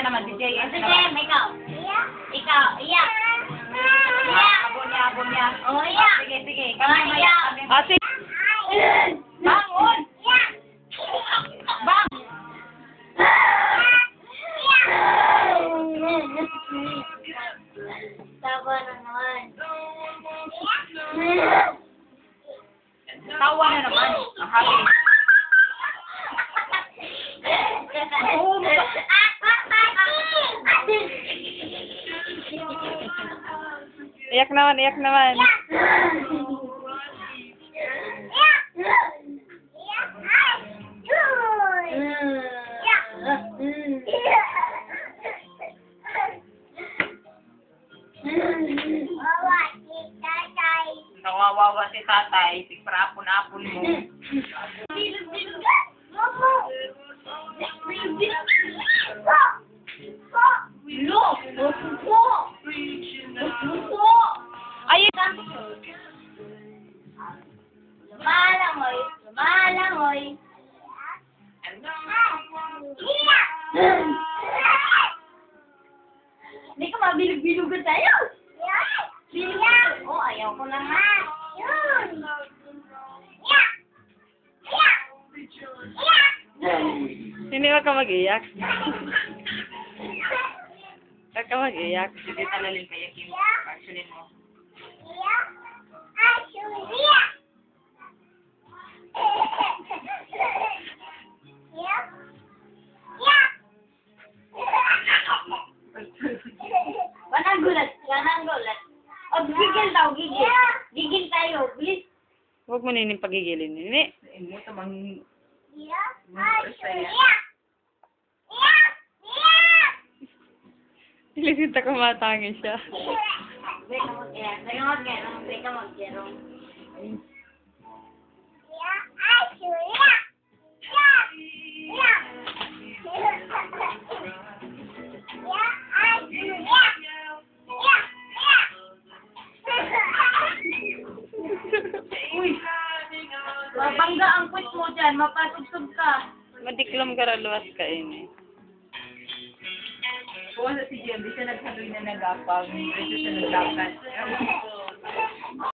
naman, si Jay. Sige, ikaw. Ikaw, iyak. Abon niya. Oh, iyak. Sige. Iyak. Ate. Bangon! Bang! Tawa na naman. Tawa na naman. Ang happy. Iyak naman. Nawawawa si tatay. Sigrapon-apon mo. Ayun. Lumalangoy. Hindi ka mabilog-bilugan tayo. Bilog. Oh, ayaw ko na nga. Hindi ka mag-iyak. Huwag ka mag-iyak. Sige, talalin kayo, Kim. Actually mo. Wanang gulat. O, gigil daw, gigil. Gigil tayo, please. Huwag mo nining pagigilin. Nini. Mo tamang... Ilisinta ko matangi siya. Wait, ka mag-gero. Mabangga ang quiz mo dyan. Mapatugtog ka. Madiklom ka raluwas ka ini. Kung si Jim, di siya nagsaloy na nagapang. Di siya naglakas.